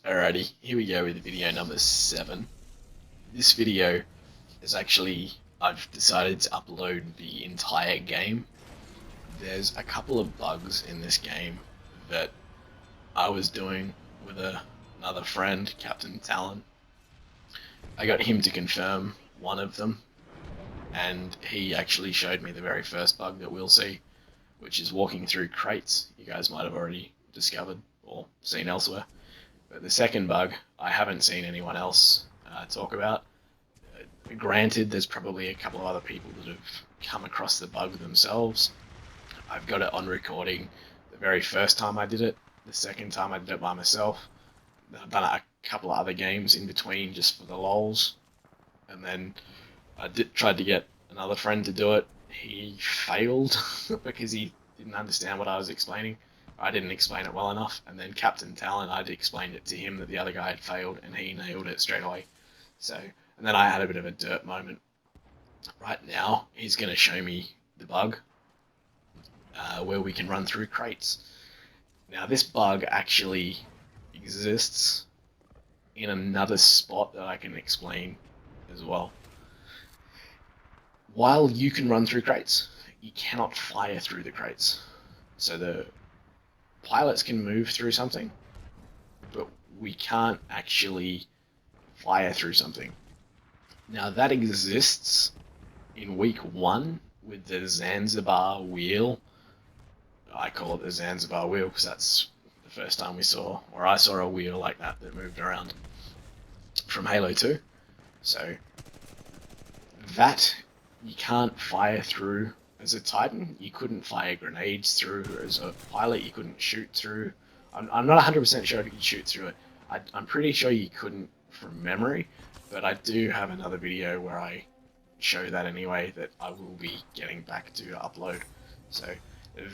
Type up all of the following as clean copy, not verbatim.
Alrighty, here we go with video number 7. This video is actually, I've decided to upload the entire game. There's a couple of bugs in this game that I was doing with another friend, Captain Talon. I got him to confirm one of them, and he actually showed me the very first bug that we'll see, which is walking through crates. You guys might have already discovered or seen elsewhere. But the second bug, I haven't seen anyone else talk about. Granted, there's probably a couple of other people that have come across the bug themselves. I've got it on recording the very first time I did it, the second time I did it by myself. I've done a couple of other games in between just for the lols. And then I tried to get another friend to do it. He failed because he didn't understand what I was explaining. I didn't explain it well enough, and then Captain Talon, I'd explained it to him that the other guy had failed, and he nailed it straight away. So, and then I had a bit of a dirt moment. Right now, he's going to show me the bug where we can run through crates. Now, this bug actually exists in another spot that I can explain as well. While you can run through crates, you cannot fire through the crates. So the pilots can move through something, but we can't actually fire through something. Now that exists in week 1 with the Zanzibar wheel. I call it the Zanzibar wheel because that's the first time we saw, or I saw a wheel like that moved around from Halo 2. So that you can't fire through as a Titan. You couldn't fire grenades through. As a pilot, you couldn't shoot through. I'm not 100% sure if you could shoot through it. I'm pretty sure you couldn't from memory, but I do have another video where I show that anyway that I will be getting back to upload. So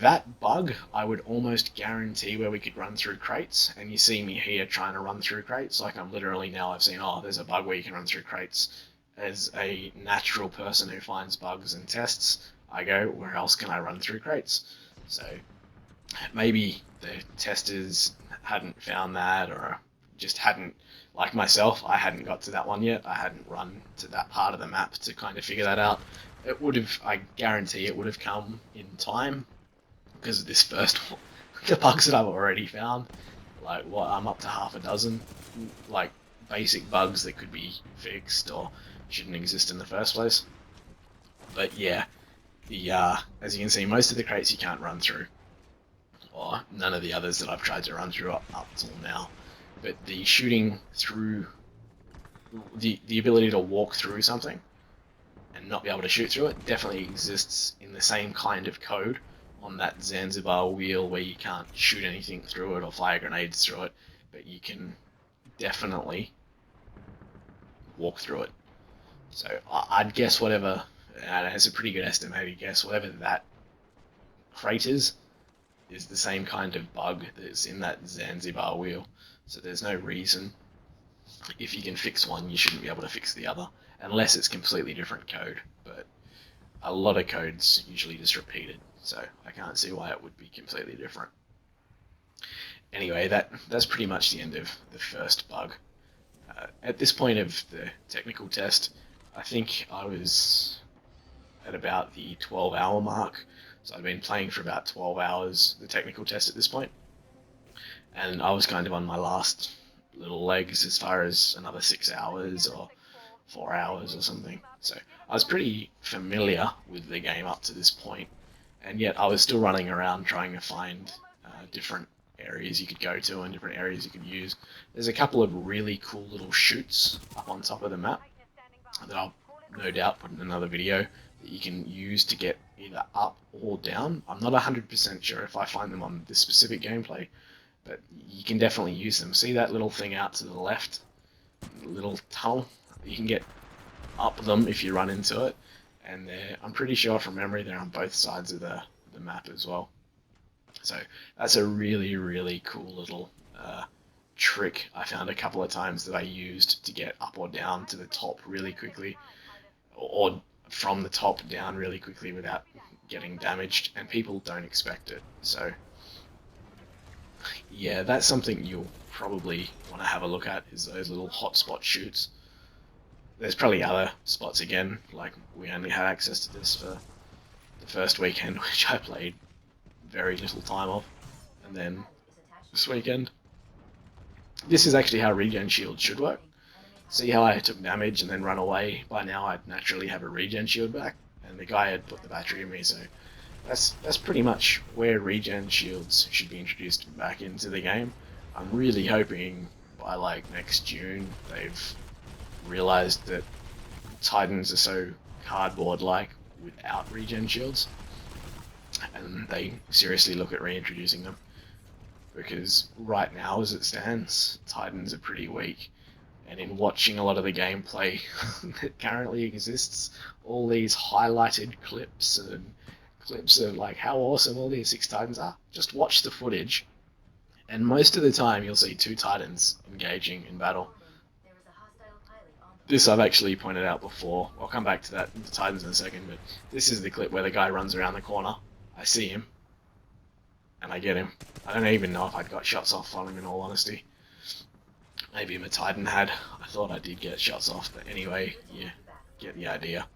that bug, I would almost guarantee where we could run through crates, and you see me here trying to run through crates, like I'm literally now I've seen, oh, there's a bug where you can run through crates. As a natural person who finds bugs and tests, I go, where else can I run through crates? So maybe the testers hadn't found that, or just hadn't, like myself, I hadn't got to that one yet. I hadn't run to that part of the map to kind of figure that out. It would have, I guarantee it would have come in time because of this first one. The bugs that I've already found, like what, I'm up to half a dozen, like basic bugs that could be fixed or shouldn't exist in the first place. But yeah, the as you can see, most of the crates you can't run through, or none of the others that I've tried to run through up till now. But the shooting through, the ability to walk through something and not be able to shoot through it definitely exists in the same kind of code on that Zanzibar wheel where you can't shoot anything through it or fire grenades through it, but you can definitely walk through it. So I'd guess whatever, and it's a pretty good estimated guess, whatever that crate is the same kind of bug that's in that Zanzibar wheel. So there's no reason, if you can fix one, you shouldn't be able to fix the other, unless it's completely different code. But a lot of codes usually just repeated, so I can't see why it would be completely different. Anyway, that's pretty much the end of the first bug. At this point of the technical test, I think I was at about the 12-hour mark, so I'd been playing for about 12 hours, the technical test at this point, and I was kind of on my last little legs as far as another 6 hours or 4 hours or something. So I was pretty familiar with the game up to this point, and yet I was still running around trying to find different areas you could go to and different areas you could use. There's a couple of really cool little chutes up on top of the map that I'll no doubt put in another video that you can use to get either up or down. I'm not 100% sure if I find them on this specific gameplay, but you can definitely use them. See that little thing out to the left? The little tunnel? You can get up them if you run into it, and I'm pretty sure from memory they're on both sides of the map as well. So that's a really, really cool little trick I found a couple of times that I used to get up or down to the top really quickly, or from the top down really quickly without getting damaged, and people don't expect it. So Yeah, that's something you'll probably want to have a look at, is those little hotspot shoots. There's probably other spots again, like we only had access to this for the first weekend, which I played very little time of, and then this weekend. This is actually how regen shield should work. See how I took damage and then run away? By now I'd naturally have a regen shield back, and the guy had put the battery in me, so that's pretty much where regen shields should be introduced back into the game. I'm really hoping by like next June they've realized that Titans are so cardboard-like without regen shields, and they seriously look at reintroducing them. Because right now, as it stands, Titans are pretty weak. And in watching a lot of the gameplay that currently exists, all these highlighted clips and clips of like how awesome all these 6 Titans are, just watch the footage, and most of the time you'll see 2 Titans engaging in battle. This I've actually pointed out before. I'll come back to that, the Titans, in a second, but this is the clip where the guy runs around the corner. I see him, and I get him. I don't even know if I'd got shots off on him, in all honesty. Maybe my Titan had. I thought I did get shots off, but anyway, you get the idea.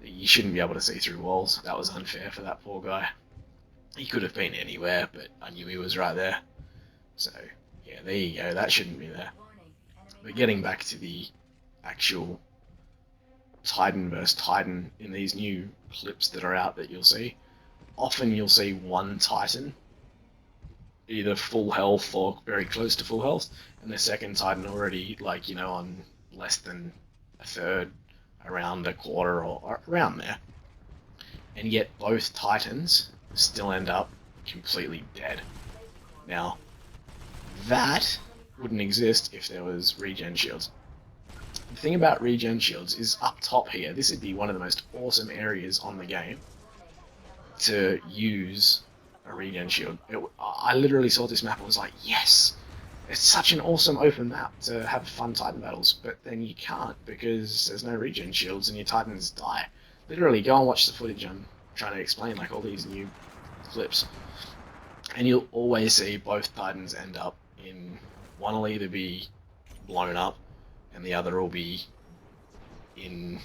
You shouldn't be able to see through walls. That was unfair for that poor guy. He could have been anywhere, but I knew he was right there. So, yeah, there you go. That shouldn't be there. But getting back to the actual Titan versus Titan in these new clips that are out that you'll see, often you'll see one Titan either full health or very close to full health, and the second Titan already, like, you know, on less than a third, around a quarter, or around there. And yet both Titans still end up completely dead. Now, that wouldn't exist if there was regen shields. The thing about regen shields is up top here, this would be one of the most awesome areas on the game to use a regen shield. I literally saw this map and was like, yes! It's such an awesome open map to have fun Titan battles, but then you can't because there's no regen shields and your Titans die. Literally, go and watch the footage. I'm trying to explain like all these new clips. And you'll always see both Titans end up in, one will either be blown up and the other will be in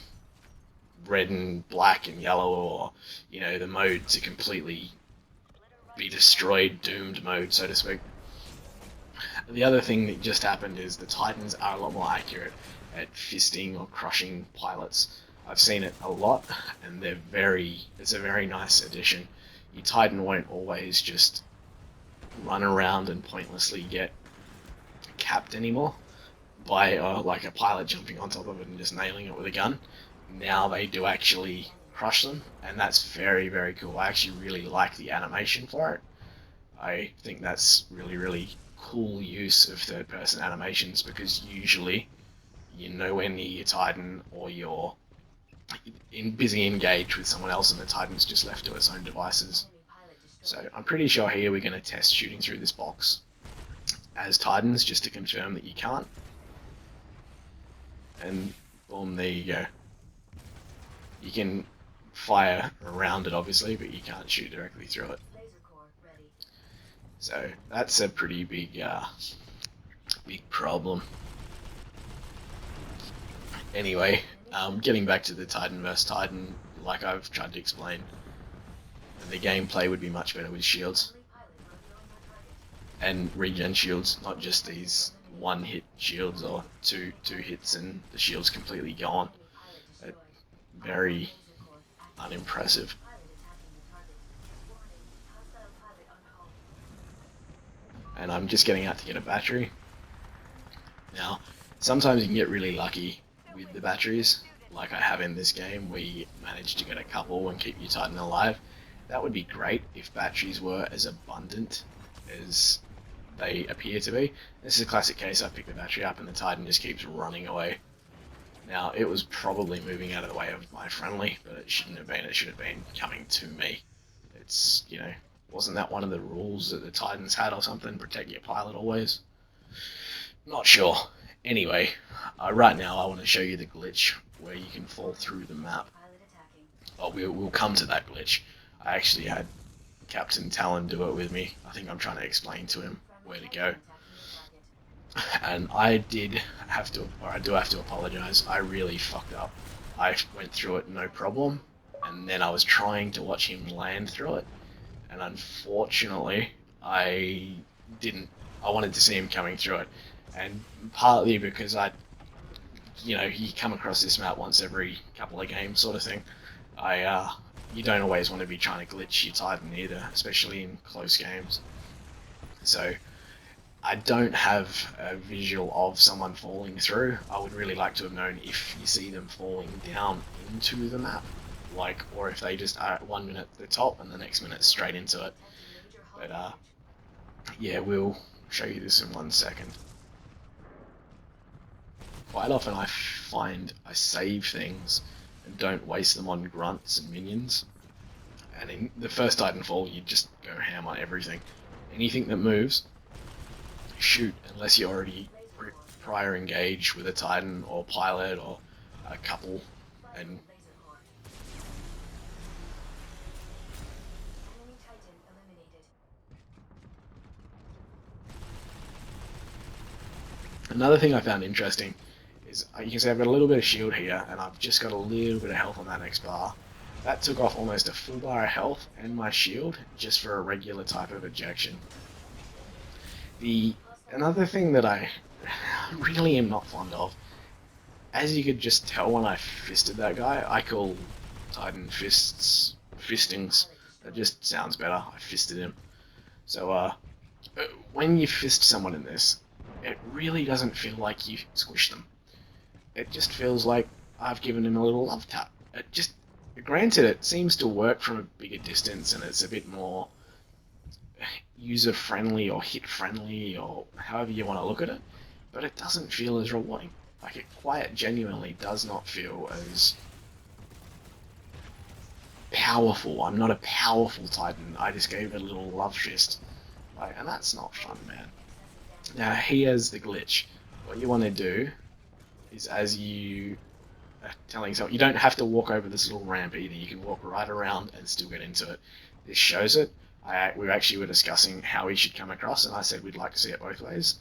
red and black and yellow, or, you know, the mode to completely be destroyed, doomed mode, so to speak. The other thing that just happened is the Titans are a lot more accurate at fisting or crushing pilots. I've seen it a lot, and it's a very nice addition. Your Titan won't always just run around and pointlessly get capped anymore by like a pilot jumping on top of it and just nailing it with a gun. Now they do actually crush them, and that's very, very cool. I actually really like the animation for it. I think that's really, really cool use of third-person animations, because usually you're nowhere near your Titan, or you're busy engaged with someone else and the Titan's just left to its own devices. So I'm pretty sure here we're going to test shooting through this box as Titans, just to confirm that you can't. And boom, there you go. You can fire around it obviously, but you can't shoot directly through it. So that's a pretty big problem. Anyway, getting back to the Titan vs Titan, like I've tried to explain, the gameplay would be much better with shields. And regen shields, not just these one-hit shields or two hits and the shield's completely gone. Very unimpressive. And I'm just getting out to get a battery. Now, sometimes you can get really lucky with the batteries, like I have in this game, where you manage to get a couple and keep your Titan alive. That would be great if batteries were as abundant as they appear to be. This is a classic case. I pick the battery up and the Titan just keeps running away. Now, it was probably moving out of the way of my friendly, but it shouldn't have been. It should have been coming to me. It's, you know, wasn't that one of the rules that the Titans had or something? Protect your pilot always? Not sure. Anyway, right now I want to show you the glitch where you can fall through the map. Oh, we'll come to that glitch. I actually had Captain Talon do it with me. I think I'm trying to explain to him where to go. And I do have to apologize. I really fucked up. I went through it no problem, and then I was trying to watch him land through it, and unfortunately, I didn't. I wanted to see him coming through it, and partly because you come across this map once every couple of games, sort of thing. You don't always want to be trying to glitch your Titan either, especially in close games. So I don't have a visual of someone falling through. I would really like to have known if you see them falling down into the map, or if they just are 1 minute at the top and the next minute straight into it. But yeah, we'll show you this in 1 second. Quite often I find I save things and don't waste them on grunts and minions. And in the first Titanfall, you just go ham on everything. Anything that moves, shoot, unless you're already prior engaged with a Titan or pilot or a couple. And another thing I found interesting is you can see I've got a little bit of shield here, and I've just got a little bit of health on that next bar. That took off almost a full bar of health and my shield just for a regular type of ejection. Another thing that I really am not fond of, as you could just tell when I fisted that guy, I call Titan fists fistings. That just sounds better. I fisted him. So when you fist someone in this, it really doesn't feel like you squish them. It just feels like I've given him a little love tap. Granted, it seems to work from a bigger distance and it's a bit more user-friendly or hit-friendly or however you want to look at it, but it doesn't feel as rewarding. Like, it quite genuinely does not feel as powerful. I'm not a powerful Titan, I just gave it a little love fist. And that's not fun, man. Now, here's the glitch. What you want to do is, as you are telling yourself, you don't have to walk over this little ramp either. You can walk right around and still get into it. This shows it. We actually were discussing how we should come across, and I said we'd like to see it both ways.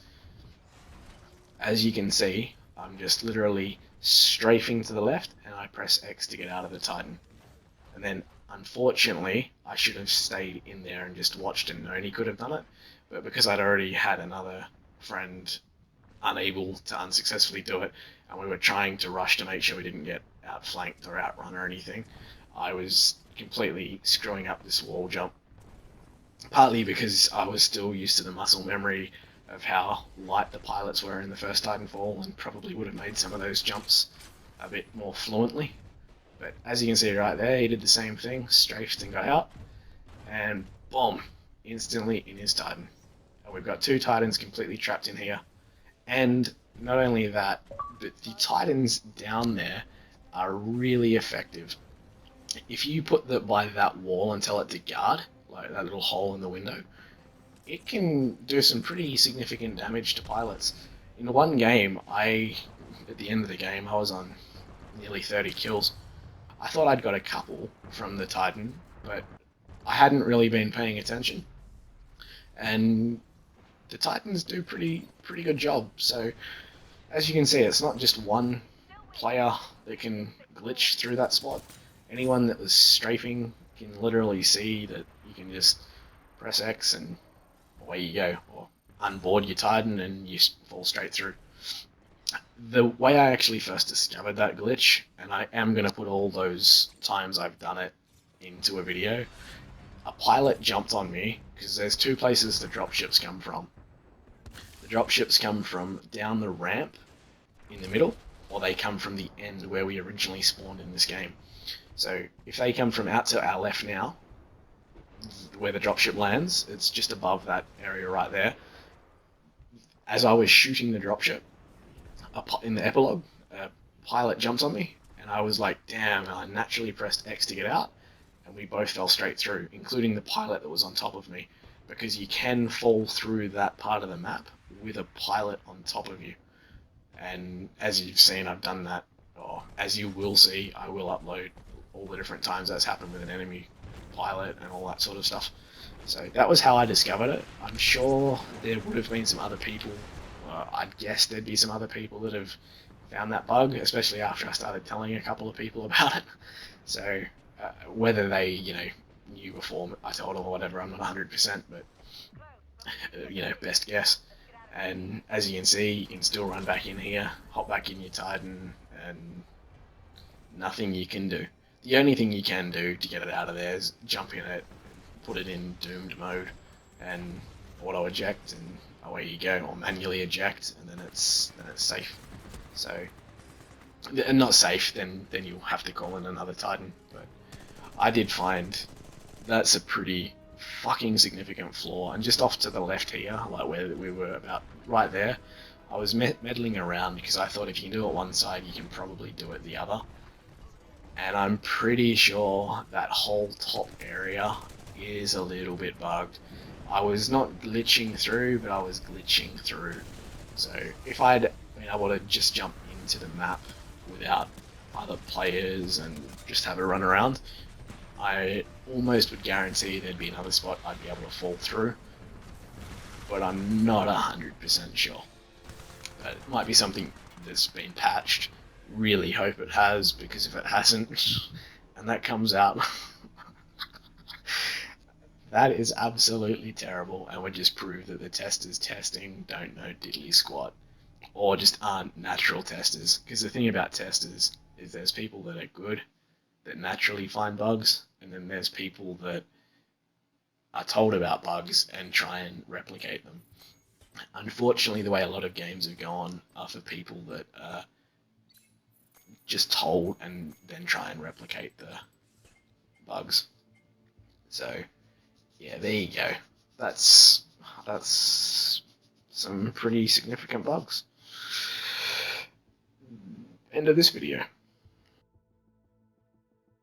As you can see, I'm just literally strafing to the left, and I press X to get out of the Titan. And then, unfortunately, I should have stayed in there and just watched and known he could have done it. But because I'd already had another friend unable to unsuccessfully do it, and we were trying to rush to make sure we didn't get outflanked or outrun or anything, I was completely screwing up this wall jump. Partly because I was still used to the muscle memory of how light the pilots were in the first Titanfall, and probably would have made some of those jumps a bit more fluently. But as you can see right there, he did the same thing, strafed and got out, and boom, instantly in his Titan. And we've got 2 Titans completely trapped in here. And not only that, but the Titans down there are really effective. If you put that by that wall and tell it to guard, like that little hole in the window, it can do some pretty significant damage to pilots. In one game, at the end of the game, I was on nearly 30 kills. I thought I'd got a couple from the Titan, but I hadn't really been paying attention. And the Titans do pretty good job. So as you can see, it's not just one player that can glitch through that spot. Anyone that was strafing can literally see that you can just press X and away you go, or unboard your Titan and you fall straight through. The way I actually first discovered that glitch, and I am going to put all those times I've done it into a video, a pilot jumped on me, because there's 2 places the dropships come from. The dropships come from down the ramp in the middle, or they come from the end where we originally spawned in this game. So if they come from out to our left now, where the dropship lands, it's just above that area right there. As I was shooting the dropship, in the epilogue, a pilot jumps on me, and I was like, damn, and I naturally pressed X to get out, and we both fell straight through, including the pilot that was on top of me, because you can fall through that part of the map with a pilot on top of you. And as you've seen, I've done that, or as you will see, I will upload all the different times that's happened with an enemy pilot and all that sort of stuff. So that was how I discovered it. I'm sure there would have been some other people. I'd guess there'd be some other people that have found that bug, especially after I started telling a couple of people about it. So whether they, knew before I told them or whatever, I'm not 100%, but best guess. And as you can see, you can still run back in here, hop back in your Titan, and nothing you can do. The only thing you can do to get it out of there is jump in it, put it in doomed mode, and auto eject, and away you go, or manually eject, and then it's safe. So, and not safe, then you'll have to call in another Titan. But I did find that's a pretty fucking significant flaw. And just off to the left here, like where we were about right there, I was meddling around because I thought if you can do it one side, you can probably do it the other. And I'm pretty sure that whole top area is a little bit bugged. I was not glitching through, but I was glitching through. So if I'd been able to just jump into the map without other players and just have a run around, I almost would guarantee there'd be another spot I'd be able to fall through. But I'm not 100% sure. But it might be something that's been patched. Really hope it has, because if it hasn't, and that comes out, that is absolutely terrible, and would just prove that the testers testing don't know diddly squat, or just aren't natural testers. Because the thing about testers is there's people that are good, that naturally find bugs, and then there's people that are told about bugs and try and replicate them. Unfortunately, the way a lot of games have gone are for people that are just told and then try and replicate the bugs. So yeah, there you go. That's some pretty significant bugs. End of this video.